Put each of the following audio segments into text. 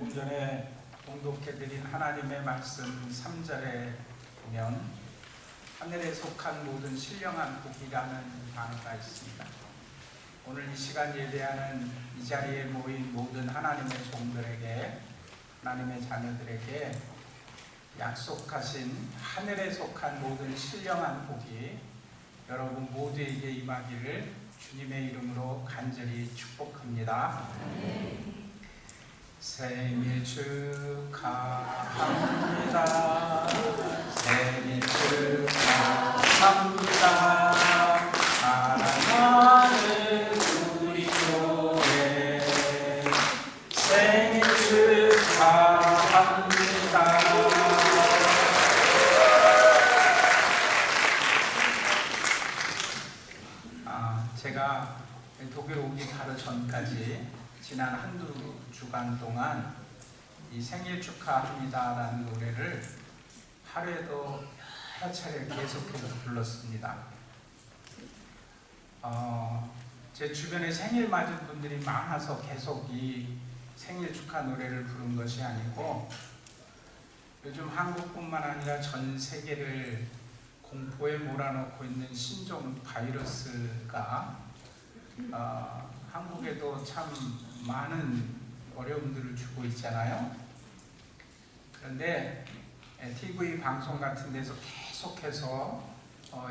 조금 전에 봉독해드린 하나님의 말씀 3절에 보면 하늘에 속한 모든 신령한 복이라는 단어가 있습니다. 오늘 이 시간 예배하는 이 자리에 모인 모든 하나님의 종들에게, 하나님의 자녀들에게 약속하신 하늘에 속한 모든 신령한 복이 여러분 모두에게 임하기를 주님의 이름으로 간절히 축복합니다. 생일 축하합니다. 생일 축하합니다. 사랑하는 우리 교회 생일 축하합니다. 제가 독일 오기 바로 전까지 지난 한두 주간 동안 이 생일 축하합니다라는 노래를 하루에도 여러 차례 계속해서 불렀습니다. 제 주변에 생일 맞은 분들이 많아서 계속 이 생일 축하 노래를 부른 것이 아니고 요즘 한국뿐만 아니라 전 세계를 공포에 몰아넣고 있는 신종 바이러스가 한국에도 참 많은 어려움들을 주고 있잖아요. 그런데 TV 방송 같은 데서 계속해서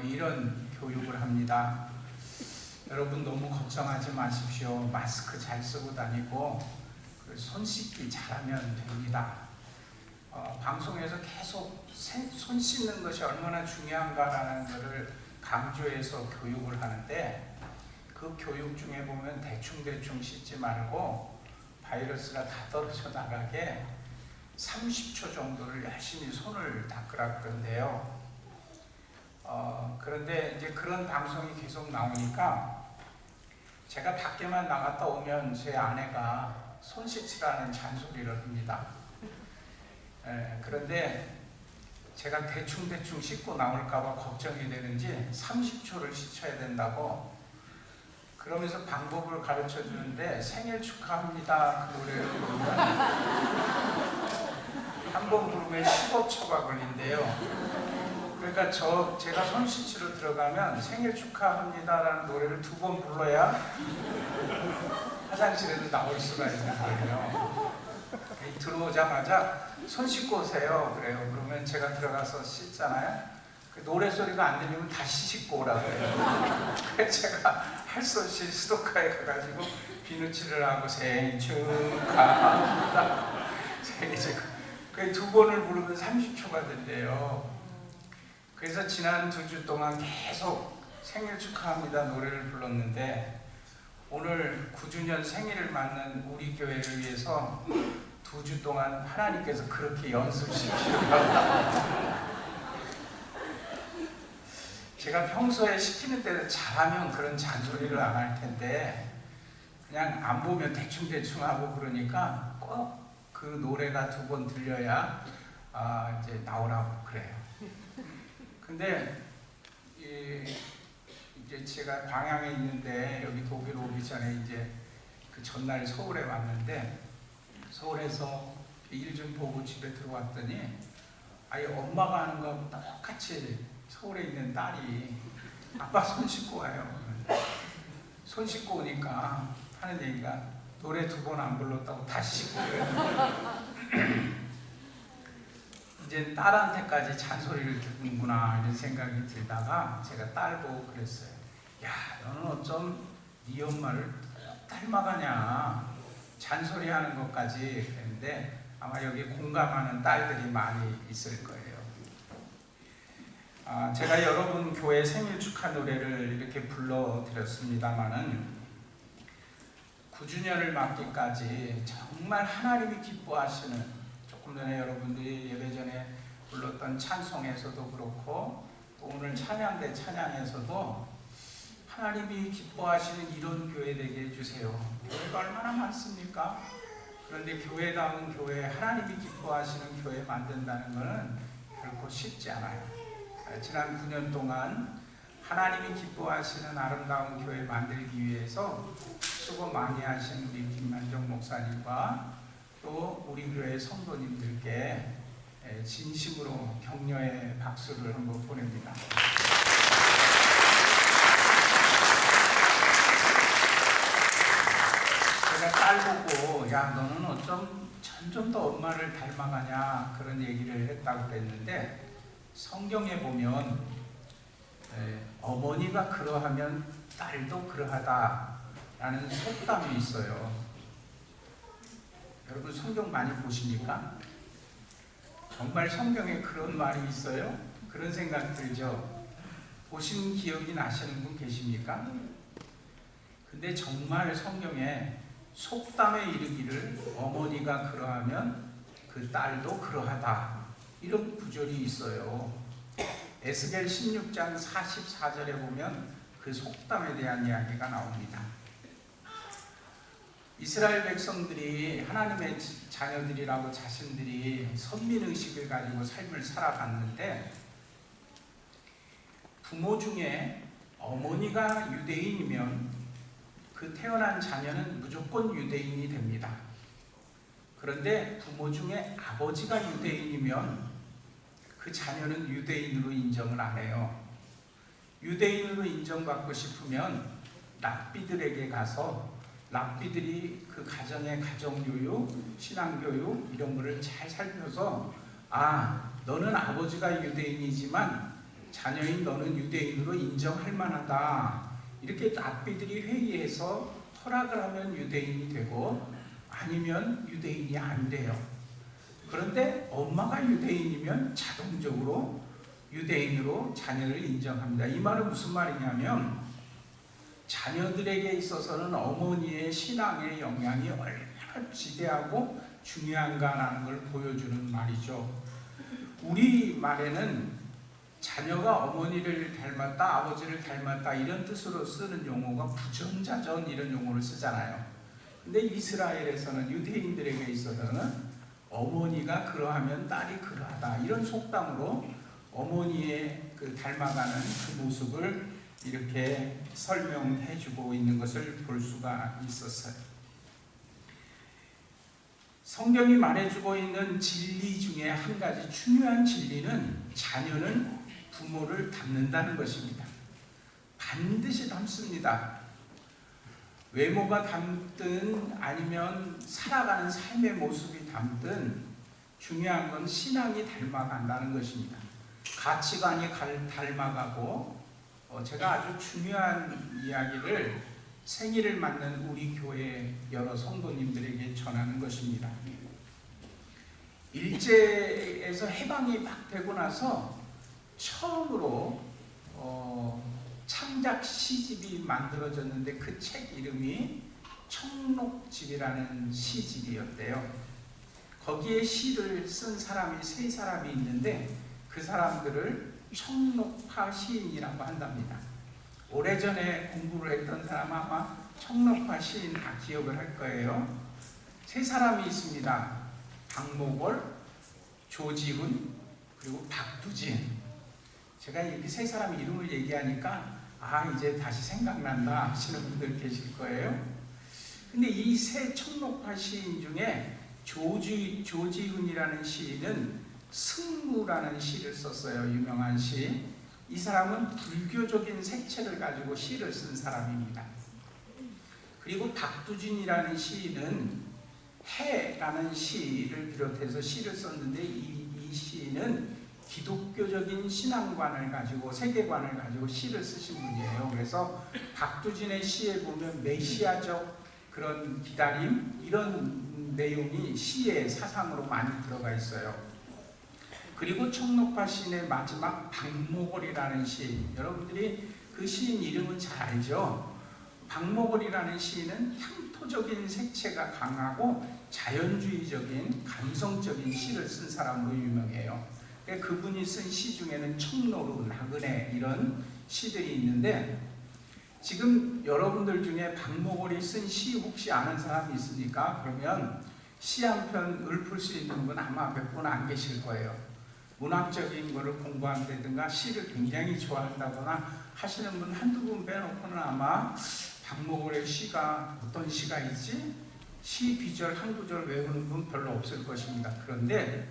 이런 교육을 합니다. 여러분 너무 걱정하지 마십시오. 마스크 잘 쓰고 다니고 손 씻기 잘하면 됩니다. 방송에서 계속 손 씻는 것이 얼마나 중요한가라는 것을 강조해서 교육을 하는데 그 교육 중에 보면 대충 씻지 말고 바이러스가 다 떨어져 나가게 30초 정도를 열심히 손을 닦으라 그런데요. 그런데 이제 그런 방송이 계속 나오니까 제가 밖에만 나갔다 오면 제 아내가 손 씻으라는 잔소리를 합니다. 그런데 제가 대충 씻고 나올까봐 걱정이 되는지 30초를 씻어야 된다고 그러면서 방법을 가르쳐 주는데 생일 축하합니다 그 노래를 부르면 한 번 부르면 15초가 걸린대요. 그러니까 제가 손 씻으러 들어가면 생일 축하합니다라는 노래를 2번 불러야 화장실에도 나올 수가 있는 거예요. 들어오자마자 손 씻고 오세요 그래요. 그러면 제가 들어가서 씻잖아요. 그 노래소리가 안 들리면 다시 씻고 오라고 해요. 그래서 제가 할 수 없이 수도가에 가가지고 비누칠을 하고 생일 축하합니다 생일 축하 그 2번을 부르면 30초가 된대요. 그래서 지난 2주 동안 계속 생일 축하합니다 노래를 불렀는데 오늘 9주년 생일을 맞는 우리 교회를 위해서 2주 동안 하나님께서 그렇게 연습시키셨다. 제가 평소에 시키는 대로 잘하면 그런 잔소리를 안 할 텐데 그냥 안 보면 대충 하고 그러니까 꼭 그 노래가 2번 들려야 이제 나오라고 그래요. 근데 이제 제가 광양에 있는데 여기 독일 오기 전에 이제 그 전날 서울에 왔는데 서울에서 일 좀 보고 집에 들어왔더니 아예 엄마가 하는 거하고 똑같이 서울에 있는 딸이 아빠 손 씻고 와요. 손 씻고 오니까 하는 얘기가 노래 2번 안 불렀다고 다시 씻고 그래요. 이제 딸한테까지 잔소리를 듣는구나 이런 생각이 들다가 제가 딸 보고 그랬어요. 야 너는 어쩜 네 엄마를 닮아가냐 잔소리하는 것까지 그랬는데 아마 여기 공감하는 딸들이 많이 있을 거예요. 제가 여러분 교회 생일 축하 노래를 이렇게 불러드렸습니다마는 9주년을 맞기까지 정말 하나님이 기뻐하시는 조금 전에 여러분들이 예배 전에 불렀던 찬송에서도 그렇고 또 오늘 찬양대 찬양에서도 하나님이 기뻐하시는 이런 교회 되게 해주세요. 교회가 얼마나 많습니까? 그런데 교회다운 교회, 하나님이 기뻐하시는 교회 만든다는 것은 결코 쉽지 않아요. 지난 9년 동안 하나님이 기뻐하시는 아름다운 교회 만들기 위해서 수고 많이 하신 우리 김만정 목사님과 또 우리 교회 성도님들께 진심으로 격려의 박수를 한번 보냅니다. 제가 딸 보고 야 너는 어쩜 점점 더 엄마를 닮아가냐 그런 얘기를 했다고 그랬는데, 성경에 보면 어머니가 그러하면 딸도 그러하다라는 속담이 있어요. 여러분 성경 많이 보십니까? 정말 성경에 그런 말이 있어요? 그런 생각 들죠? 보신 기억이 나시는 분 계십니까? 근데 정말 성경에 속담에 이르기를 어머니가 그러하면 그 딸도 그러하다 이런 구절이 있어요. 에스겔 16장 44절에 보면 그 속담에 대한 이야기가 나옵니다. 이스라엘 백성들이 하나님의 자녀들이라고 자신들이 선민의식을 가지고 삶을 살아갔는데, 부모 중에 어머니가 유대인이면 그 태어난 자녀는 무조건 유대인이 됩니다. 그런데 부모 중에 아버지가 유대인이면 그 자녀는 유대인으로 인정을 안 해요. 유대인으로 인정받고 싶으면 랍비들에게 가서 랍비들이 그 가정의 가정교육, 신앙교육 이런 거를 잘 살펴서 너는 아버지가 유대인이지만 자녀인 너는 유대인으로 인정할 만하다. 이렇게 랍비들이 회의해서 허락을 하면 유대인이 되고 아니면 유대인이 안 돼요. 그런데 엄마가 유대인이면 자동적으로 유대인으로 자녀를 인정합니다. 이 말은 무슨 말이냐면 자녀들에게 있어서는 어머니의 신앙의 영향이 얼마나 지대하고 중요한가라는 걸 보여주는 말이죠. 우리 말에는 자녀가 어머니를 닮았다, 아버지를 닮았다 이런 뜻으로 쓰는 용어가 부전자전 이런 용어를 쓰잖아요. 근데 이스라엘에서는 유대인들에게 있어서는 어머니가 그러하면 딸이 그러하다 이런 속담으로 어머니의 그 닮아가는 그 모습을 이렇게 설명해 주고 있는 것을 볼 수가 있었어요. 성경이 말해주고 있는 진리 중에 한 가지 중요한 진리는 자녀는 부모를 닮는다는 것입니다. 반드시 닮습니다. 외모가 닮든 아니면 살아가는 삶의 모습이 닮든 중요한 건 신앙이 닮아간다는 것입니다. 가치관이 닮아가고 제가 아주 중요한 이야기를 생일을 맞는 우리 교회 여러 성도님들에게 전하는 것입니다. 일제에서 해방이 막 되고 나서 처음으로 창작 시집이 만들어졌는데 그 책 이름이 청록집이라는 시집이었대요. 거기에 시를 쓴 사람이 3사람이 있는데 그 사람들을 청록파 시인이라고 한답니다. 오래전에 공부를 했던 사람 아마 청록파 시인 다 기억을 할 거예요. 3사람이 있습니다. 박목월, 조지훈, 그리고 박두진. 제가 이렇게 3사람 이름을 얘기하니까 이제 다시 생각난다 하시는 분들 계실 거예요. 근데 이 3 청록파 시인 중에 조지훈이라는 시인은 승무라는 시를 썼어요. 유명한 시. 이 사람은 불교적인 색채를 가지고 시를 쓴 사람입니다. 그리고 박두진이라는 시인은 해라는 시를 비롯해서 시를 썼는데 이 시인은 기독교적인 신앙관을 가지고 세계관을 가지고 시를 쓰신 분이에요. 그래서 박두진의 시에 보면 메시아적 그런 기다림 이런 내용이 시의 사상으로 많이 들어가 있어요. 그리고 청록파 시인의 마지막 박목월이라는 시인, 여러분들이 그 시인 이름은 잘 알죠? 박목월이라는 시인은 향토적인 색채가 강하고 자연주의적인 감성적인 시를 쓴 사람으로 유명해요. 그분이 쓴 시 중에는 청로루, 나그네 이런 시들이 있는데, 지금 여러분들 중에 박목월이 쓴 시 혹시 아는 사람이 있습니까? 그러면 시 한 편 읊을 수 있는 분 아마 몇 분 안 계실 거예요. 문학적인 거를 공부한다든가 시를 굉장히 좋아한다거나 하시는 분 한두 분 빼놓고는 아마 박목월의 시가 어떤 시가 있지? 시 비절 한 구절 외우는 분 별로 없을 것입니다. 그런데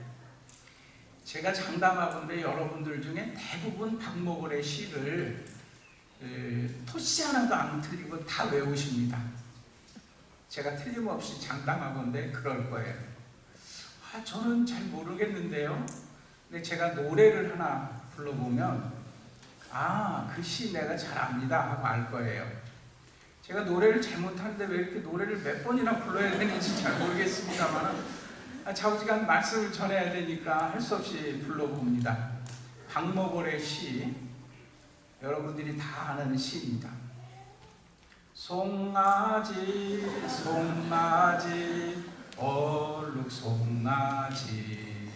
제가 장담하건대 여러분들 중에 대부분 박목월의 시를 토시 하나도 안 틀리고 다 외우십니다. 제가 틀림없이 장담하건대 그럴 거예요. 저는 잘 모르겠는데요. 근데 제가 노래를 하나 불러보면 그 시 내가 잘 압니다 하고 알 거예요. 제가 노래를 잘못하는데 왜 이렇게 노래를 몇 번이나 불러야 되는지 잘 모르겠습니다만 좌우지간 말씀을 전해야 되니까 할 수 없이 불러봅니다. 박목월의 시, 여러분들이 다 아는 시입니다. 송아지 송아지 얼룩 송아지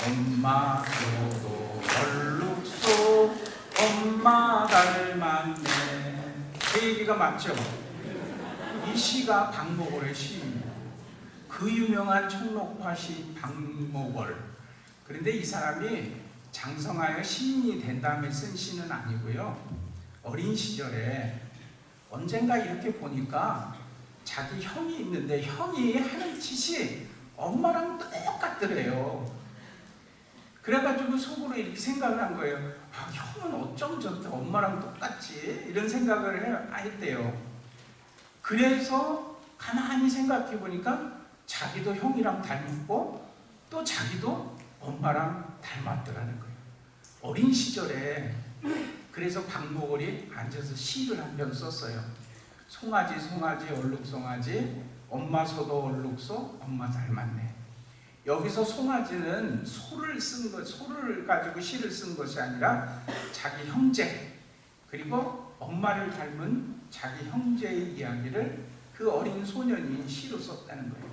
엄마 소도 얼룩소 엄마 닮았네. 그 얘기가 맞죠? 이 시가 박목월의 시입니다. 그 유명한 청록화시 박목월. 그런데 이 사람이 장성하여 시인이 된 다음에 쓴 시는 아니고요. 어린 시절에 언젠가 이렇게 보니까 자기 형이 있는데 형이 하는 짓이 엄마랑 똑같더래요. 그래가지고 속으로 이렇게 생각을 한 거예요. 형은 어쩜 저렇게 엄마랑 똑같지? 이런 생각을 했대요. 그래서 가만히 생각해 보니까 자기도 형이랑 닮았고 또 자기도 엄마랑 닮았더라는 거예요. 어린 시절에. 그래서 박목월이 앉아서 시를 한 편 썼어요. 송아지 송아지 얼룩송아지 엄마 소도 얼룩소 엄마 닮았네. 여기서 송아지는 소를 가지고 시를 쓴 것이 아니라 자기 형제 그리고 엄마를 닮은 자기 형제의 이야기를 그 어린 소년이 시로 썼다는 거예요.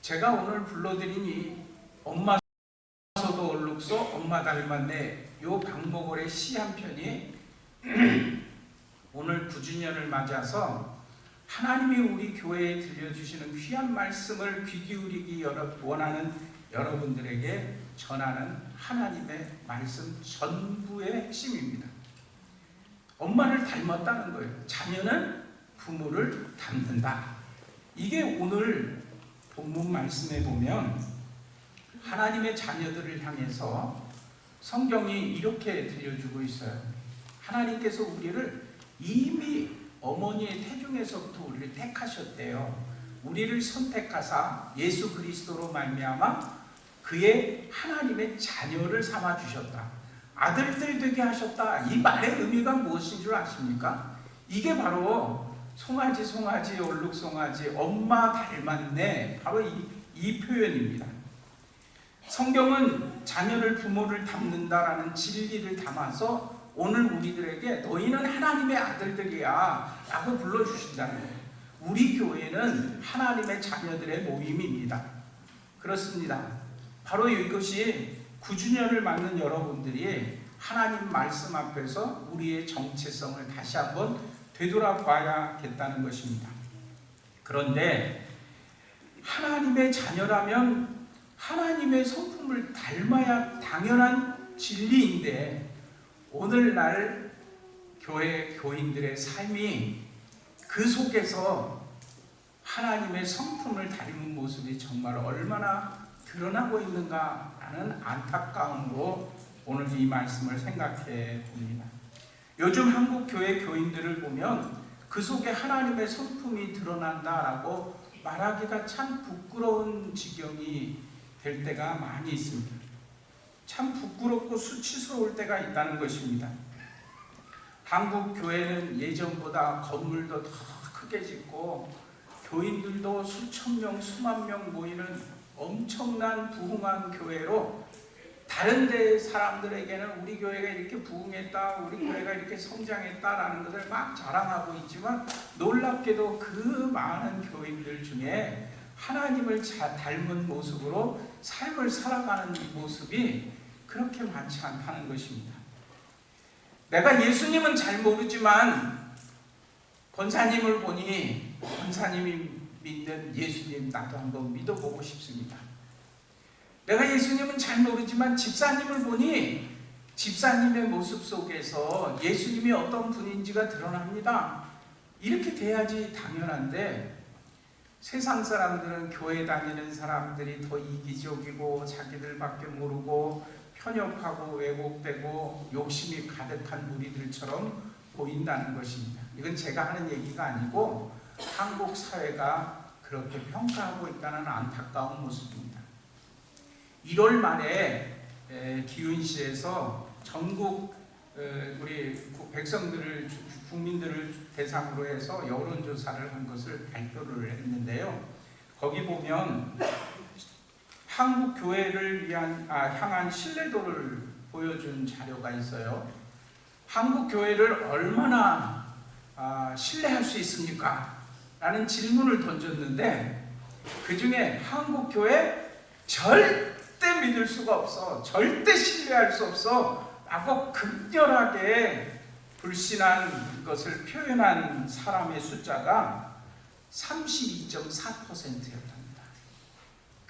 제가 오늘 불러드린 이 엄마 소도 얼룩소 엄마 닮았네 요 박목월의 시 한 편이 오늘 9주년을 맞아서 하나님이 우리 교회에 들려주시는 귀한 말씀을 귀 기울이기 원하는 여러분들에게 전하는 하나님의 말씀 전부의 핵심입니다. 엄마를 닮았다는 거예요. 자녀는 부모를 닮는다. 이게 오늘 본문 말씀에 보면 하나님의 자녀들을 향해서 성경이 이렇게 들려주고 있어요. 하나님께서 우리를 이미 어머니의 태중에서부터 우리를 택하셨대요. 우리를 선택하사 예수 그리스도로 말미암아 그의 하나님의 자녀를 삼아 주셨다. 아들들 되게 하셨다. 이 말의 의미가 무엇인 줄 아십니까? 이게 바로 송아지 송아지 얼룩 송아지 엄마 닮았네. 바로 이 표현입니다. 성경은 자녀를 부모를 닮는다라는 진리를 담아서 오늘 우리들에게 너희는 하나님의 아들들이야 라고 불러주신다는 거예요. 우리 교회는 하나님의 자녀들의 모임입니다. 그렇습니다. 바로 이것이 9주년을 맞는 여러분들이 하나님 말씀 앞에서 우리의 정체성을 다시 한번 되돌아봐야겠다는 것입니다. 그런데 하나님의 자녀라면 하나님의 성품을 닮아야 당연한 진리인데 오늘날 교회 교인들의 삶이 그 속에서 하나님의 성품을 닮은 모습이 정말 얼마나 드러나고 있는가라는 안타까움으로 오늘 이 말씀을 생각해 봅니다. 요즘 한국 교회 교인들을 보면 그 속에 하나님의 성품이 드러난다라고 말하기가 참 부끄러운 지경이 될 때가 많이 있습니다. 참 부끄럽고 수치스러울 때가 있다는 것입니다. 한국 교회는 예전보다 건물도 더 크게 짓고 교인들도 수천 명, 수만 명 모이는 엄청난 부흥한 교회로 다른 데 사람들에게는 우리 교회가 이렇게 부흥했다, 우리 교회가 이렇게 성장했다라는 것을 막 자랑하고 있지만 놀랍게도 그 많은 교인들 중에 하나님을 닮은 모습으로 삶을 살아가는 모습이 그렇게 많지 않다는 것입니다. 내가 예수님은 잘 모르지만 권사님을 보니 권사님이 믿는 예수님 나도 한번 믿어보고 싶습니다. 내가 예수님은 잘 모르지만 집사님을 보니 집사님의 모습 속에서 예수님이 어떤 분인지가 드러납니다. 이렇게 돼야지 당연한데 세상 사람들은 교회 다니는 사람들이 더 이기적이고 자기들밖에 모르고 편협하고 왜곡되고 욕심이 가득한 무리들처럼 보인다는 것입니다. 이건 제가 하는 얘기가 아니고 한국 사회가 그렇게 평가하고 있다는 안타까운 모습입니다. 1월 말에 기훈시에서 전국 우리 백성들을 국민들을 대상으로 해서 여론조사를 한 것을 발표를 했는데요. 거기 보면 한국 교회를 향한 신뢰도를 보여준 자료가 있어요. 한국 교회를 얼마나 신뢰할 수 있습니까? 라는 질문을 던졌는데 그 중에 한국 교회 절대 믿을 수가 없어, 절대 신뢰할 수 없어 라고 극렬하게 불신한 것을 표현한 사람의 숫자가 32.4%였답니다.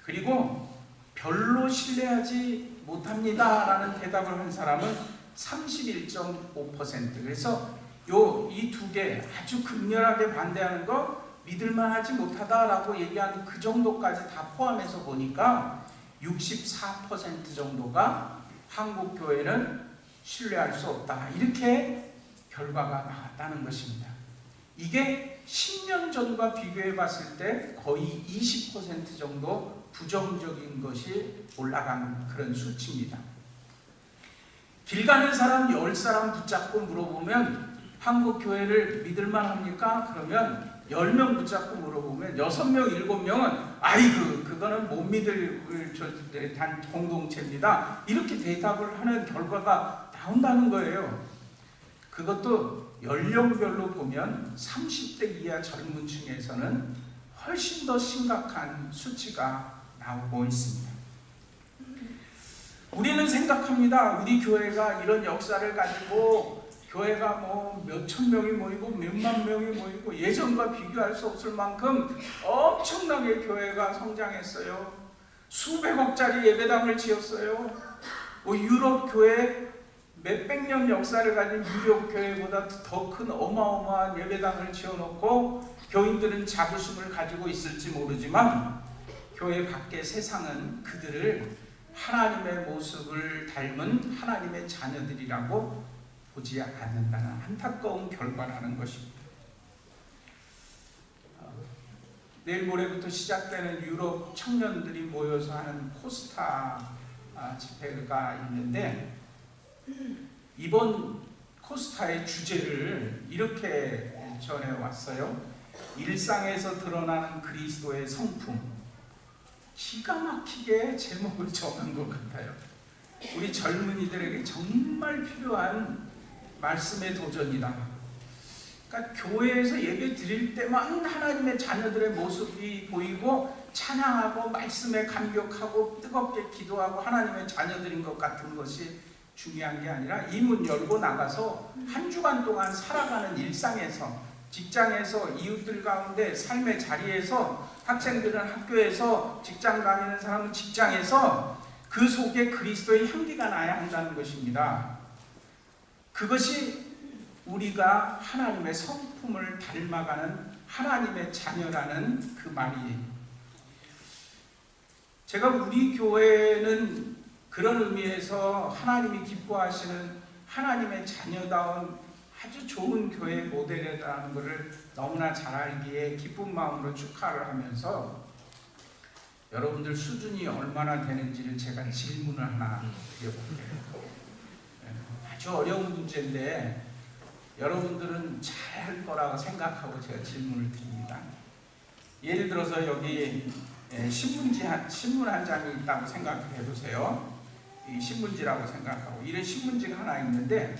그리고 별로 신뢰하지 못합니다 라는 대답을 한 사람은 31.5%. 그래서 이 두 개 아주 극렬하게 반대하는 거 믿을만하지 못하다라고 얘기하는 그 정도까지 다 포함해서 보니까 64% 정도가 한국 교회는 신뢰할 수 없다, 이렇게 결과가 나왔다는 것입니다. 이게 10년 전과 비교해 봤을 때 거의 20% 정도 부정적인 것이 올라가는 그런 수치입니다. 길 가는 사람 10사람 붙잡고 물어보면 한국 교회를 믿을만 합니까? 그러면 10명 붙잡고 물어보면 6명, 7명은 그거는 못 믿을 단 공동체입니다, 이렇게 대답을 하는 결과가 나온다는 거예요. 그것도 연령별로 보면 30대 이하 젊은 층에서는 훨씬 더 심각한 수치가 나오고 있습니다. 우리는 생각합니다. 우리 교회가 이런 역사를 가지고 교회가 뭐 몇천 명이 모이고 몇만 명이 모이고 예전과 비교할 수 없을 만큼 엄청나게 교회가 성장했어요. 수백억짜리 예배당을 지었어요. 유럽 교회 몇백 년 역사를 가진 유럽 교회보다 더 큰 어마어마한 예배당을 지어놓고 교인들은 자부심을 가지고 있을지 모르지만 교회 밖의 세상은 그들을 하나님의 모습을 닮은 하나님의 자녀들이라고 보지 않는다는 안타까운 결과라는 것입니다. 내일 모레부터 시작되는 유럽 청년들이 모여서 하는 코스타 집회가 있는데 이번 코스타의 주제를 이렇게 전해왔어요. 일상에서 드러나는 그리스도의 성품. 기가 막히게 제목을 정한 것 같아요. 우리 젊은이들에게 정말 필요한 말씀의 도전이다. 그러니까 교회에서 예배 드릴 때만 하나님의 자녀들의 모습이 보이고 찬양하고 말씀에 감격하고 뜨겁게 기도하고 하나님의 자녀들인 것 같은 것이 중요한 게 아니라 이 문 열고 나가서 한 주간 동안 살아가는 일상에서, 직장에서, 이웃들 가운데, 삶의 자리에서, 학생들은 학교에서, 직장 다니는 사람은 직장에서 그 속에 그리스도의 향기가 나야 한다는 것입니다. 그것이 우리가 하나님의 성품을 닮아가는 하나님의 자녀라는 그 말이에요. 제가 우리 교회는 그런 의미에서 하나님이 기뻐하시는 하나님의 자녀다운 아주 좋은 교회 모델이라는 것을 너무나 잘 알기에 기쁜 마음으로 축하를 하면서 여러분들 수준이 얼마나 되는지를 제가 질문을 하나 드려볼게요. 아주 어려운 문제인데 여러분들은 잘할 거라고 생각하고 제가 질문을 드립니다. 예를 들어서 여기 신문 한 장이 있다고 생각해 보세요. 이 신문지라고 생각하고 이런 신문지가 하나 있는데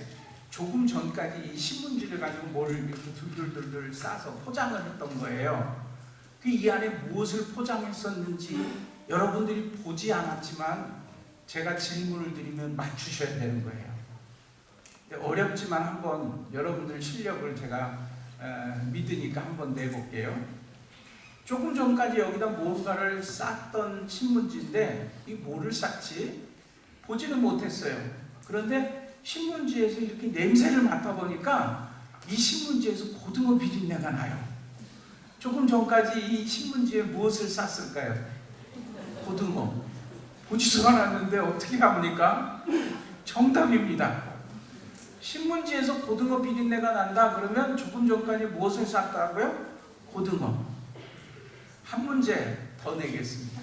조금 전까지 이 신문지를 가지고 뭘 이렇게 둘둘둘둘 싸서 포장을 했던 거예요. 그 이 안에 무엇을 포장했었는지 여러분들이 보지 않았지만 제가 질문을 드리면 맞추셔야 되는 거예요. 어렵지만 한번 여러분들 실력을 제가 믿으니까 한번 내볼게요. 조금 전까지 여기다 뭔가를 쌌던 신문지인데 이 뭐를 쌌지? 보지는 못했어요. 그런데 신문지에서 이렇게 냄새를 맡아보니까 이 신문지에서 고등어 비린내가 나요. 조금 전까지 이 신문지에 무엇을 쌌을까요? 고등어. 보지도 않았는데 어떻게 합니까? 정답입니다. 신문지에서 고등어 비린내가 난다 그러면 조금 전까지 무엇을 쌌다고요? 고등어. 한 문제 더 내겠습니다.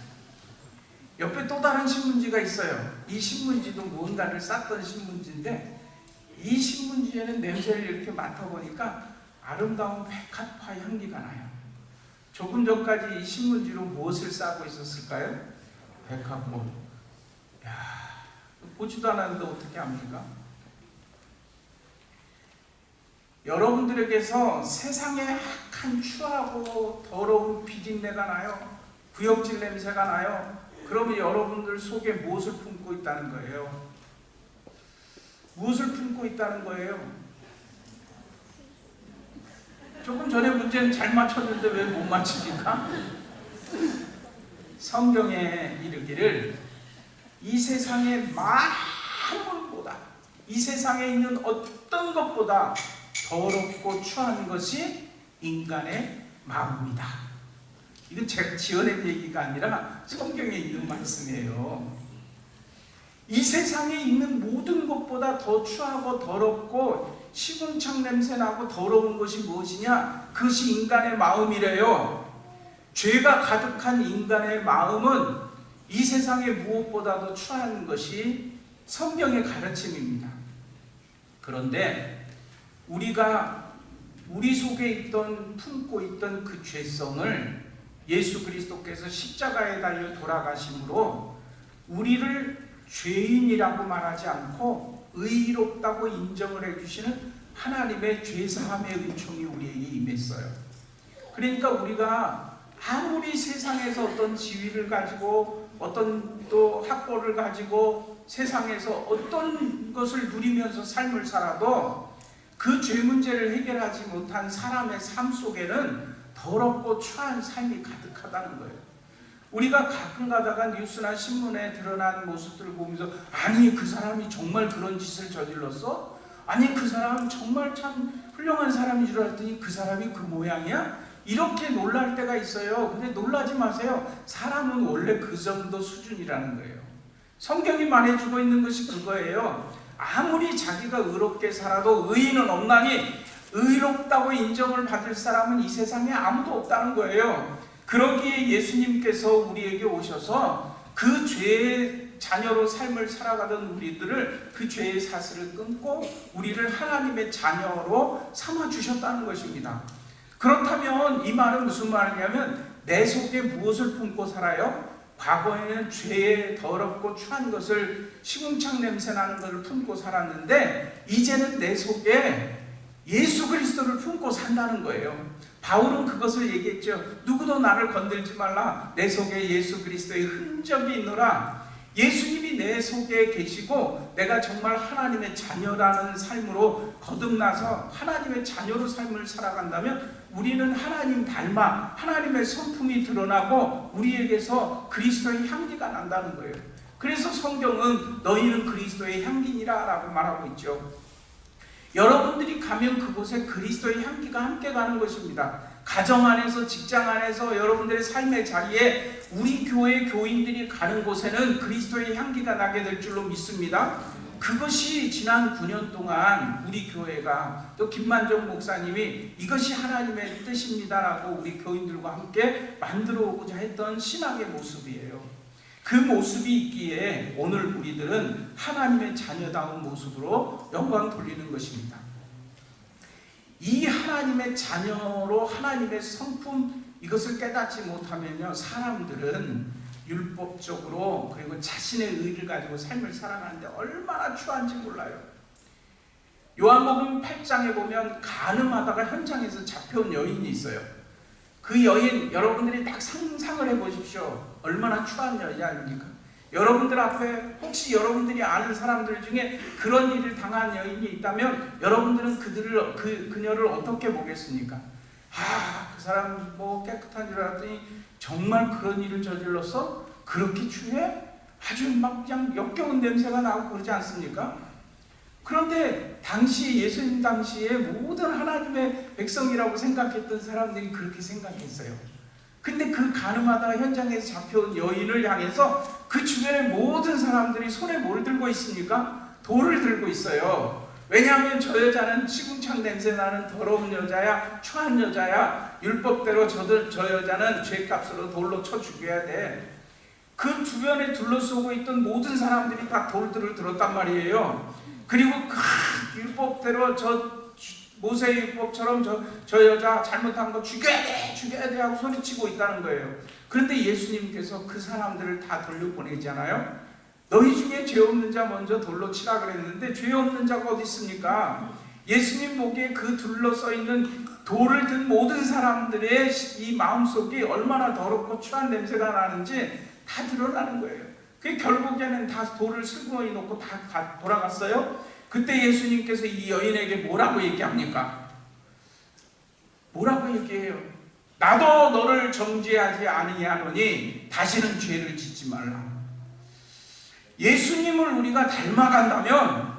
옆에 또 다른 신문지가 있어요. 이 신문지도 무언가를 쌌던 신문지인데 이 신문지에는 냄새를 이렇게 맡아보니까 아름다운 백합화 향기가 나요. 조금 전까지 이 신문지로 무엇을 싸고 있었을까요? 백합꽃. 야, 보지도 않았는데 어떻게 합니까? 여러분들에게서 세상에 악한 추하고 더러운 비린내가 나요. 구역질 냄새가 나요. 그러면 여러분들 속에 무엇을 품고 있다는 거예요? 무엇을 품고 있다는 거예요? 조금 전에 문제는 잘 맞췄는데 왜 못 맞춥니까? 성경에 이르기를 이 세상의 만물보다, 이 세상에 있는 어떤 것보다 더럽고 추한 것이 인간의 마음이다. 이건 제가 지어낸 얘기가 아니라 성경에 있는 말씀이에요. 이 세상에 있는 모든 것보다 더 추하고 더럽고 시궁창 냄새나고 더러운 것이 무엇이냐? 그것이 인간의 마음이래요. 죄가 가득한 인간의 마음은 이 세상의 무엇보다도 추한 것이 성경의 가르침입니다. 그런데 우리가 우리 속에 있던 품고 있던 그 죄성을 예수 그리스도께서 십자가에 달려 돌아가심으로 우리를 죄인이라고 말하지 않고 의롭다고 인정을 해주시는 하나님의 죄사함의 은총이 우리에게 임했어요. 그러니까 우리가 아무리 세상에서 어떤 지위를 가지고 어떤 또 학벌을 가지고 세상에서 어떤 것을 누리면서 삶을 살아도 그 죄 문제를 해결하지 못한 사람의 삶 속에는 더럽고 추한 삶이 가득하다는 거예요. 우리가 가끔 가다가 뉴스나 신문에 드러난 모습들을 보면서 아니 그 사람이 정말 그런 짓을 저질렀어? 아니 그 사람 정말 참 훌륭한 사람인 줄 알았더니 그 사람이 그 모양이야? 이렇게 놀랄 때가 있어요. 근데 놀라지 마세요. 사람은 원래 그 정도 수준이라는 거예요. 성경이 말해주고 있는 것이 그거예요. 아무리 자기가 의롭게 살아도 의인은 없나니 의롭다고 인정을 받을 사람은 이 세상에 아무도 없다는 거예요. 그러기에 예수님께서 우리에게 오셔서 그 죄의 자녀로 삶을 살아가던 우리들을 그 죄의 사슬을 끊고 우리를 하나님의 자녀로 삼아주셨다는 것입니다. 그렇다면 이 말은 무슨 말이냐면 내 속에 무엇을 품고 살아요? 과거에는 죄에 더럽고 추한 것을 시궁창 냄새 나는 것을 품고 살았는데 이제는 내 속에 예수 그리스도를 품고 산다는 거예요. 바울은 그것을 얘기했죠. 누구도 나를 건들지 말라. 내 속에 예수 그리스도의 흔적이 있노라. 예수님이 내 속에 계시고 내가 정말 하나님의 자녀라는 삶으로 거듭나서 하나님의 자녀로 삶을 살아간다면 우리는 하나님 닮아 하나님의 성품이 드러나고 우리에게서 그리스도의 향기가 난다는 거예요. 그래서 성경은 너희는 그리스도의 향기니라 라고 말하고 있죠. 여러분들이 가면 그곳에 그리스도의 향기가 함께 가는 것입니다. 가정 안에서, 직장 안에서, 여러분들의 삶의 자리에 우리 교회 교인들이 가는 곳에는 그리스도의 향기가 나게 될 줄로 믿습니다. 그것이 지난 9년 동안 우리 교회가 또 김만정 목사님이 이것이 하나님의 뜻입니다라고 우리 교인들과 함께 만들어 오고자 했던 신앙의 모습이에요. 그 모습이 있기에 오늘 우리들은 하나님의 자녀다운 모습으로 영광 돌리는 것입니다. 이 하나님의 자녀로 하나님의 성품 이것을 깨닫지 못하면요 사람들은 율법적으로 그리고 자신의 의를 가지고 삶을 살아가는데 얼마나 추한지 몰라요. 요한복음 8장에 보면 간음하다가 현장에서 잡혀온 여인이 있어요. 그 여인 여러분들이 딱 상상을 해보십시오. 얼마나 추한 여인 아닙니까? 여러분들 앞에 혹시 여러분들이 아는 사람들 중에 그런 일을 당한 여인이 있다면 여러분들은 그녀를 어떻게 보겠습니까? 그 사람 뭐 깨끗한 줄 알았더니 정말 그런 일을 저질렀어? 그렇게 추해? 아주 막 그냥 역겨운 냄새가 나고 그러지 않습니까? 그런데 당시 예수님 당시에 모든 하나님의 백성이라고 생각했던 사람들이 그렇게 생각했어요. 근데 그 가늠하다가 현장에서 잡혀온 여인을 향해서 그 주변의 모든 사람들이 손에 뭘 들고 있습니까? 돌을 들고 있어요. 왜냐하면 저 여자는 시궁창 냄새나는 더러운 여자야, 추한 여자야, 율법대로 저 여자는 죄값으로 돌로 쳐 죽여야 돼. 그 주변에 둘러싸고 있던 모든 사람들이 다 돌들을 들었단 말이에요. 그리고 그 율법대로 모세의 율법처럼 저 여자 잘못한 거 죽여야 돼 하고 소리치고 있다는 거예요. 그런데 예수님께서 그 사람들을 다 돌려보내잖아요. 너희 중에 죄 없는 자 먼저 돌로 치라 그랬는데 죄 없는 자가 어디 있습니까? 예수님 보기에 그 둘러서 있는 돌을 든 모든 사람들의 이 마음속이 얼마나 더럽고 추한 냄새가 나는지 다 드러나는 거예요. 그 결국에는 다 돌을 슬그머니 놓고 다 돌아갔어요. 그때 예수님께서 이 여인에게 뭐라고 얘기합니까? 뭐라고 얘기해요? 나도 너를 정죄하지 아니하노니 다시는 죄를 짓지 말라. 예수님을 우리가 닮아간다면,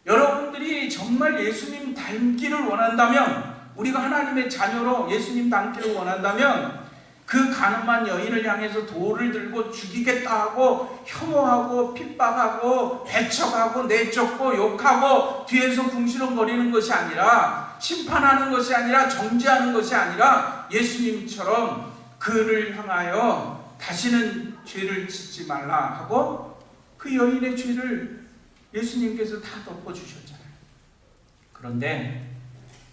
여러분들이 정말 예수님 닮기를 원한다면, 우리가 하나님의 자녀로 예수님 닮기를 원한다면 그 가늠한 여인을 향해서 돌을 들고 죽이겠다 하고 혐오하고 핍박하고 배척하고 내쫓고 욕하고 뒤에서 궁시렁거리는 것이 아니라, 심판하는 것이 아니라, 정죄하는 것이 아니라 예수님처럼 그를 향하여 다시는 죄를 짓지 말라 하고 그 여인의 죄를 예수님께서 다 덮어주셨잖아요. 그런데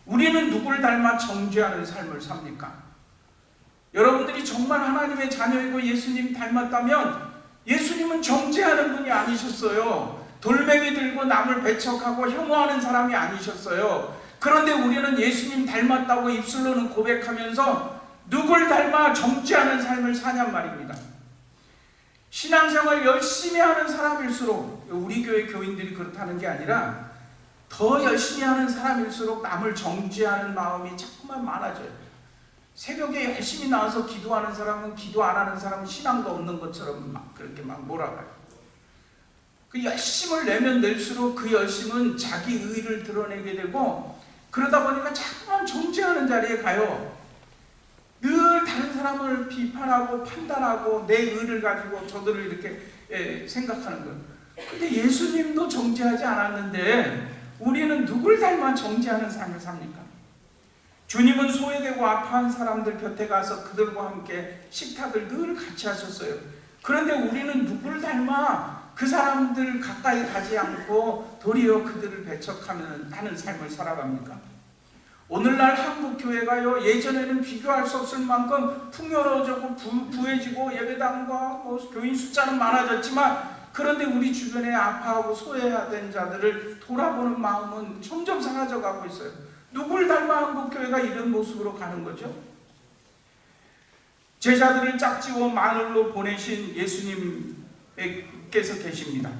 우리는 누구를 닮아 정죄하는 삶을 삽니까? 여러분들이 정말 하나님의 자녀이고 예수님 닮았다면 예수님은 정죄하는 분이 아니셨어요. 돌멩이 들고 남을 배척하고 혐오하는 사람이 아니셨어요. 그런데 우리는 예수님 닮았다고 입술로는 고백하면서 누굴 닮아 정죄하는 삶을 사냔 말입니다. 신앙생활 열심히 하는 사람일수록, 우리 교회 교인들이 그렇다는 게 아니라 더 열심히 하는 사람일수록 남을 정죄하는 마음이 자꾸만 많아져요. 새벽에 열심히 나와서 기도하는 사람은 기도 안 하는 사람은 신앙도 없는 것처럼 그렇게 몰아가요. 그 열심을 내면 낼수록 그 열심은 자기 의를 드러내게 되고, 그러다 보니까 자꾸만 정죄하는 자리에 가요. 늘 다른 사람을 비판하고 판단하고 내 의를 가지고 저들을 이렇게 생각하는 거예요. 근데 예수님도 정죄하지 않았는데 우리는 누굴 닮아 정죄하는 삶을 삽니까? 주님은 소외되고 아파한 사람들 곁에 가서 그들과 함께 식탁을 늘 같이 하셨어요. 그런데 우리는 누굴 닮아 그 사람들 가까이 가지 않고 도리어 그들을 배척하는 삶을 살아갑니까? 오늘날 한국교회가요, 예전에는 비교할 수 없을 만큼 풍요로워지고 부해지고 예배당과 교인 숫자는 많아졌지만, 그런데 우리 주변에 아파하고 소외된 자들을 돌아보는 마음은 점점 사라져 가고 있어요. 누굴 닮아 한국교회가 이런 모습으로 가는 거죠? 제자들을 짝지어 마늘로 보내신 예수님께서 계십니다.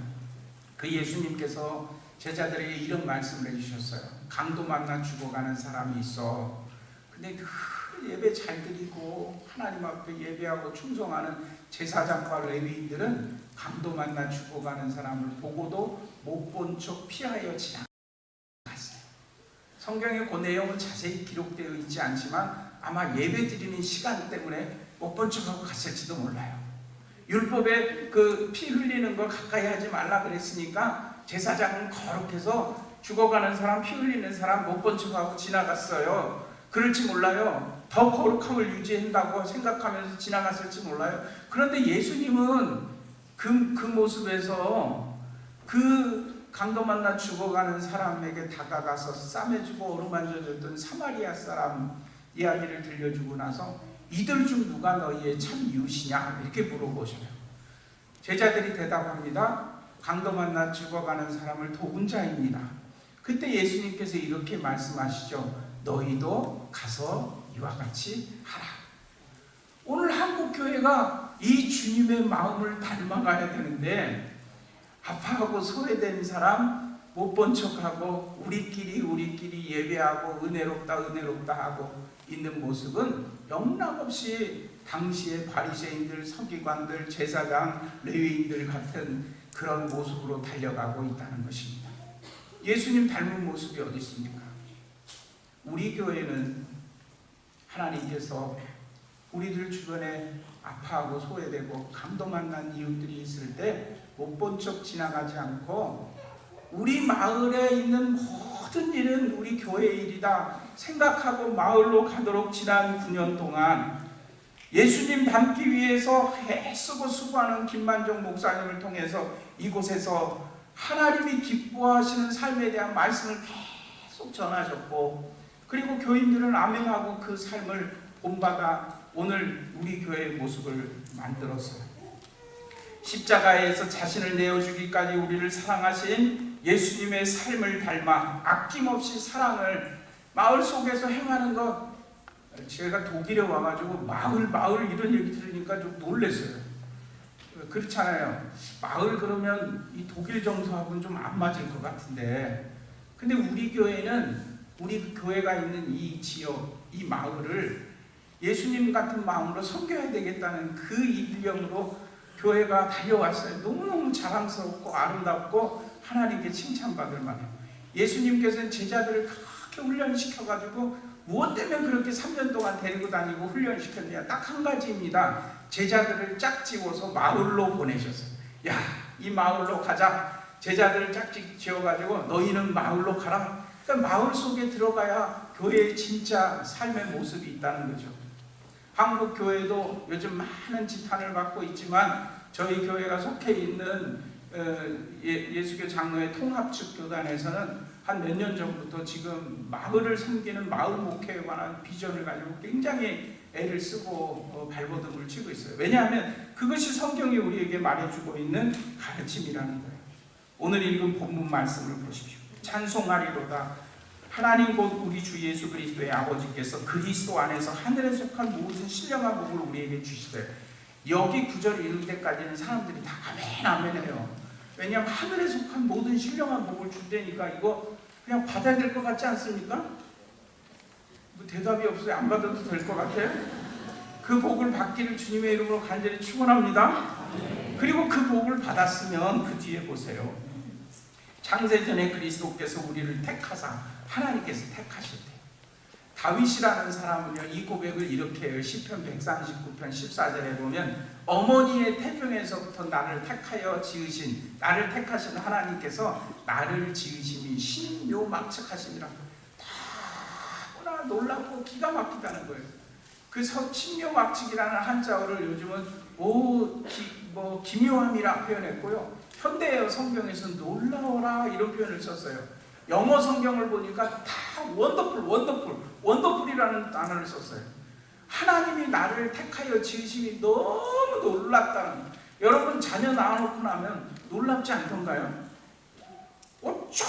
그 예수님께서 제자들에게 이런 말씀을 해주셨어요. 강도 만나 죽어가는 사람이 있어. 근데 그 예배 잘 드리고 하나님 앞에 예배하고 충성하는 제사장과 레위인들은 강도 만나 죽어가는 사람을 보고도 못 본 척 피하여 지나갔어요. 성경에 그 내용은 자세히 기록되어 있지 않지만 아마 예배 드리는 시간 때문에 못 본 척하고 갔을지도 몰라요. 율법에 그 피 흘리는 걸 가까이 하지 말라 그랬으니까 제사장은 거룩해서 죽어가는 사람, 피 흘리는 사람 못 본 척하고 지나갔어요. 그럴지 몰라요. 더 거룩함을 유지한다고 생각하면서 지나갔을지 몰라요. 그런데 예수님은 그 모습에서 그 강도 만나 죽어가는 사람에게 다가가서 싸매주고 어루만져줬던 사마리아 사람 이야기를 들려주고 나서 이들 중 누가 너희의 참 이웃이냐 이렇게 물어보셔요. 제자들이 대답합니다. 강도 만나 죽어가는 사람을 도운 자입니다. 그때 예수님께서 이렇게 말씀하시죠. 너희도 가서 이와 같이 하라. 오늘 한국교회가 이 주님의 마음을 닮아가야 되는데, 아파하고 소외된 사람 못 본 척하고 우리끼리 예배하고 은혜롭다 하고 있는 모습은 영락없이 당시의 바리새인들, 서기관들, 제사장, 레위인들 같은 그런 모습으로 달려가고 있다는 것입니다. 예수님 닮은 모습이 어디 있습니까? 우리 교회는 하나님께서 우리들 주변에 아파하고 소외되고 감동 만난 이웃들이 있을 때 못 본 척 지나가지 않고 우리 마을에 있는 모든 일은 우리 교회의 일이다 생각하고 마을로 가도록 지난 9년 동안 예수님 닮기 위해서 애쓰고 수고하는 김만정 목사님을 통해서 이곳에서 하나님이 기뻐하시는 삶에 대한 말씀을 계속 전하셨고, 그리고 교인들은 아멘하고 그 삶을 본받아 오늘 우리 교회의 모습을 만들었어요. 십자가에서 자신을 내어주기까지 우리를 사랑하신 예수님의 삶을 닮아 아낌없이 사랑을 마을 속에서 행하는 것, 제가 독일에 와가지고 마을 이런 얘기 들으니까 좀 놀랐어요. 그렇잖아요. 마을 그러면 이 독일 정서하고는 좀 안 맞을 것 같은데, 근데 우리 교회는 우리 교회가 있는 이 지역, 이 마을을 예수님 같은 마음으로 섬겨야 되겠다는 그 일념으로 교회가 달려왔어요. 너무너무 자랑스럽고 아름답고 하나님께 칭찬받을 만해요. 예수님께서는 제자들을 그렇게 훈련시켜가지고 무엇 때문에 그렇게 3년 동안 데리고 다니고 훈련시켰느냐, 딱 한 가지입니다. 제자들을 짝지어서 마을로 보내셨어요. 야, 이 마을로 가자. 제자들을 짝지 지어가지고 너희는 마을로 가라. 그러니까 마을 속에 들어가야 교회의 진짜 삶의 모습이 있다는 거죠. 한국 교회도 요즘 많은 지탄을 받고 있지만 저희 교회가 속해 있는 예수교 장로회 통합측 교단에서는 한 몇 년 전부터 지금 마을을 섬기는 마을 목회에 관한 비전을 가지고 굉장히 애를 쓰고 발버둥을 치고 있어요. 왜냐하면 그것이 성경이 우리에게 말해주고 있는 가르침이라는 거예요. 오늘 읽은 본문 말씀을 보십시오. 찬송하리로다. 하나님 곧 우리 주 예수 그리스도의 아버지께서 그리스도 안에서 하늘에 속한 모든 신령한 복을 우리에게 주시되, 여기 구절을 읽을 때까지는 사람들이 다 아멘 아멘 해요. 왜냐하면 하늘에 속한 모든 신령한 복을 준다니까 이거 그냥 받아야 될 것 같지 않습니까? 뭐 대답이 없어요. 안 받아도 될 것 같아요. 그 복을 받기를 주님의 이름으로 간절히 축원합니다. 그리고 그 복을 받았으면 그 뒤에 보세요. 창세전에 그리스도께서 우리를 택하사, 하나님께서 택하실 때 다윗이라는 사람은요, 이 고백을 이렇게 해요. 시편 139편 14절에 보면 어머니의 태중에서부터 나를 택하여 지으신, 나를 택하신 하나님께서 나를 지으심이 신묘막측하심이라. 너무나 놀랍고 기가 막히다는 거예요. 그 신묘막측이라는 한자어를 요즘은 기묘함이라 표현했고요, 현대어 성경에서는 놀라워라 이런 표현을 썼어요. 영어 성경을 보니까 다 원더풀이라는 단어를 썼어요. 하나님이 나를 택하여 지으심이 너무 놀랍다는. 여러분 자녀 낳아놓고 나면 놀랍지 않던가요? 어쩜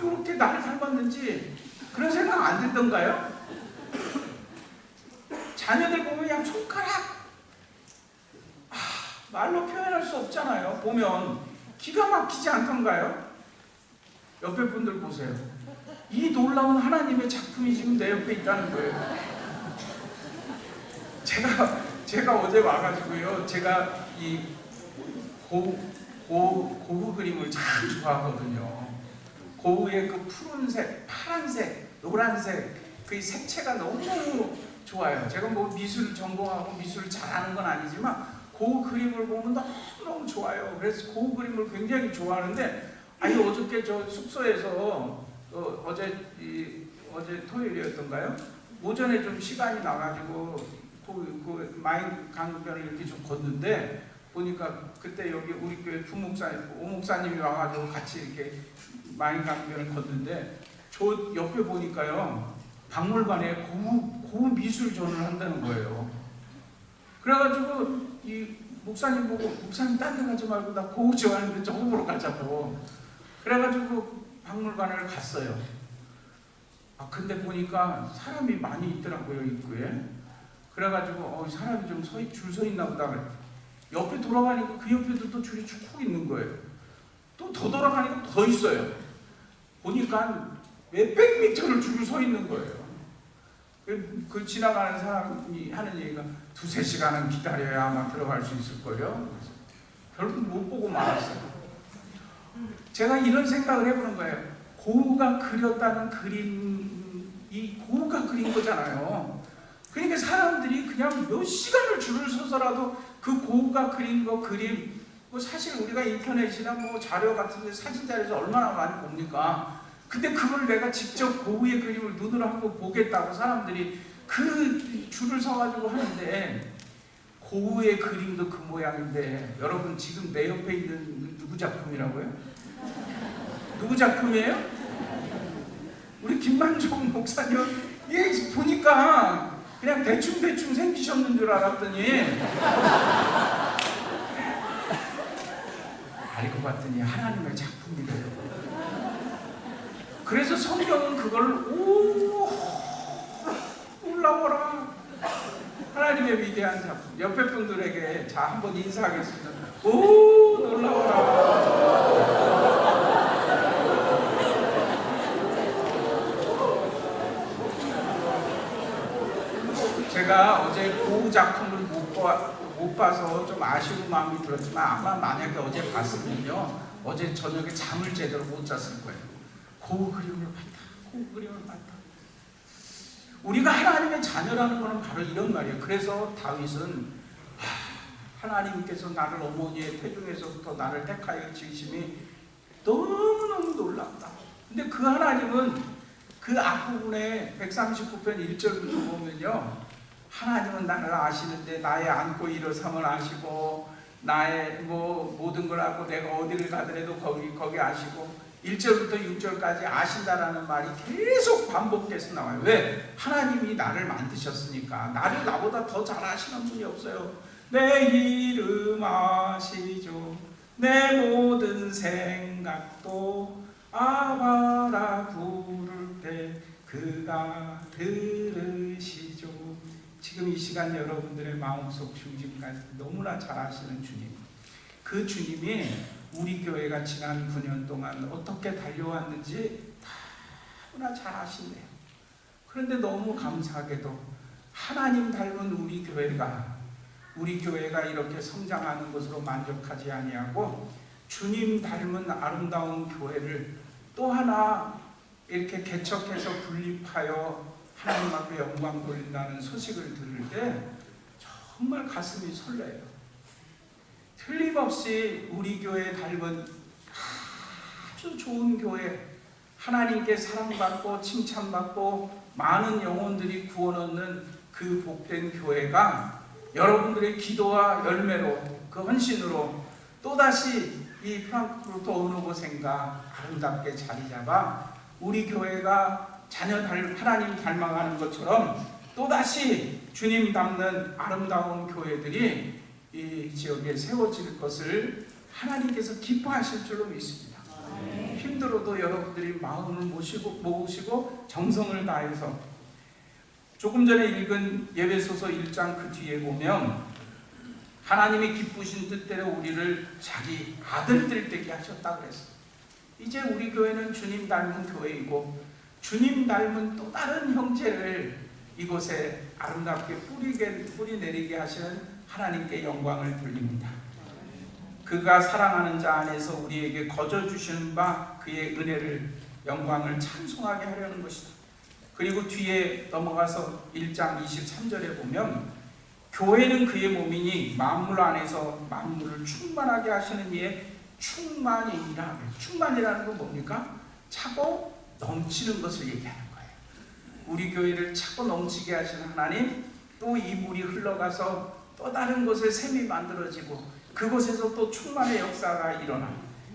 이렇게 나를 닮았는지 그런 생각 안 들던가요? 자녀들 보면 그냥 손가락, 말로 표현할 수 없잖아요. 보면 기가 막히지 않던가요? 옆에 분들 보세요. 이 놀라운 하나님의 작품이 지금 내 옆에 있다는 거예요. 제가 어제 와가지고요, 제가 이 고흐 그림을 참 좋아하거든요. 고흐의 그 푸른색, 파란색, 노란색 그 색채가 너무 좋아요. 제가 뭐 미술 전공하고 미술을 잘하는 건 아니지만 고흐 그림을 보면 너무 좋아요. 그래서 고흐 그림을 굉장히 좋아하는데, 어저께 저 숙소에서 어제 토요일이었던가요? 오전에 좀 시간이 나가지고 그 마인 강변을 이렇게 좀 걷는데 보니까 그때 여기 우리 교회 오 목사님이 와가지고 같이 이렇게 마인 강변을 걷는데 저 옆에 보니까요, 박물관에 고흐 미술전을 한다는 거예요. 그래가지고 이 목사님 보고, 목사님 딴 데 가지 말고 나 고흐 좋아하는데 저거 보러 가자고. 그래가지고 박물관을 갔어요. 근데 보니까 사람이 많이 있더라고요, 입구에. 그래가지고 사람이 좀 줄 서 있나 보다. 옆에 돌아가니까 그 옆에도 또 줄이 쭉 있는 거예요. 또 더 돌아가니까 더 있어요. 보니까 몇백 미터를 줄을 서 있는 거예요. 그 지나가는 사람이 하는 얘기가 2-3시간은 기다려야 아마 들어갈 수 있을 거예요. 결국 못 보고 말았어요. 제가 이런 생각을 해보는 거예요. 고흐가 그렸다는 그림이 고흐가 그린 거잖아요. 그러니까 사람들이 그냥 몇 시간을 줄을 서서라도 그 고흐가 그린 거 그림, 뭐 사실 우리가 인터넷이나 뭐 자료 같은 데 사진 자료에서 얼마나 많이 봅니까? 근데 그걸 내가 직접 고흐의 그림을 눈으로 한번 보겠다고 사람들이 그 줄을 서가지고 하는데, 고흐의 그림도 그 모양인데, 여러분 지금 내 옆에 있는 누구 작품이라고요? 누구 작품이에요? 우리 김만종 목사님. 얘 보니까 그냥 대충 생기셨는 줄 알았더니 알고 봤더니 하나님의 작품이래요. 그래서 성경은 그걸 놀라워라, 하나님의 위대한 작품. 옆에 분들에게 자 한번 인사하겠습니다. 오 놀라워라. 제가 어제 고흐 작품을 못 봐서 좀 아쉬운 마음이 들었지만, 아마 만약에 어제 봤으면요, 어제 저녁에 잠을 제대로 못 잤을 거예요. 고흐 그림을 봤다, 고흐 그림을 봤다. 우리가 하나님의 자녀라는 것은 바로 이런 말이에요. 그래서 다윗은 하나님께서 나를 어머니의 태중에서부터 나를 택하여 지으심이 너무너무 놀랍다. 근데 그 하나님은 그 앞부분에 139편 1절부터 보면요, 하나님은 나를 아시는데 나의 안고 일어섬을 아시고 나의 뭐 모든 걸 알고 내가 어디를 가더라도 거기 아시고, 1절부터 6절까지 아신다라는 말이 계속 반복돼서 나와요. 왜? 하나님이 나를 만드셨으니까. 나를 나보다 더 잘 아시는 분이 없어요. 내 이름 아시죠. 내 모든 생각도 아바라 부를 때 그가 들으시죠. 지금 이 시간 여러분들의 마음속 중심까지 너무나 잘 아시는 주님. 그 주님이 우리 교회가 지난 9년 동안 어떻게 달려왔는지 너무나 잘 아신대요. 그런데 너무 감사하게도 하나님 닮은 우리 교회가 이렇게 성장하는 것으로 만족하지 아니하고 주님 닮은 아름다운 교회를 또 하나 이렇게 개척해서 분립하여 하나님 앞에 영광 돌린다는 소식을 들을 때 정말 가슴이 설레요. 틀림없이 우리 교회에 닮은 아주 좋은 교회, 하나님께 사랑받고 칭찬받고 많은 영혼들이 구원 얻는 그 복된 교회가 여러분들의 기도와 열매로, 그 헌신으로 또다시 이 프랑크푸르트 어느 곳인가 아름답게 자리 잡아 우리 교회가 하나님 닮아가는 것처럼 또다시 주님 닮는 아름다운 교회들이 이 지역에 세워질 것을 하나님께서 기뻐하실 줄로 믿습니다. 힘들어도 여러분들이 마음을 모으시고 정성을 다해서, 조금 전에 읽은 예배소서 1장 그 뒤에 보면 하나님이 기쁘신 뜻대로 우리를 자기 아들들 되게 하셨다고 그랬어요. 이제 우리 교회는 주님 닮은 교회이고 주님 닮은 또 다른 형제를 이곳에 아름답게 뿌리 내리게 하시는 하나님께 영광을 돌립니다. 그가 사랑하는 자 안에서 우리에게 거저 주시는 바 그의 은혜를, 영광을 찬송하게 하려는 것이다. 그리고 뒤에 넘어가서 1장 23절에 보면 교회는 그의 몸이니 만물 안에서 만물을 충만하게 하시는 이의 충만이라. 충만이라는 건 뭡니까? 차고 넘치는 것을 얘기하는 거예요. 우리 교회를 차고 넘치게 하시는 하나님, 또 이 물이 흘러가서 또 다른 곳에 샘이 만들어지고 그곳에서 또 충만의 역사가 일어나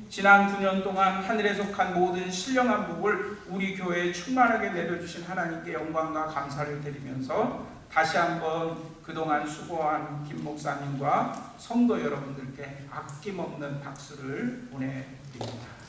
지난 9년 동안 하늘에 속한 모든 신령한 복을 우리 교회에 충만하게 내려주신 하나님께 영광과 감사를 드리면서 다시 한번 그동안 수고한 김 목사님과 성도 여러분들께 아낌없는 박수를 보내드립니다.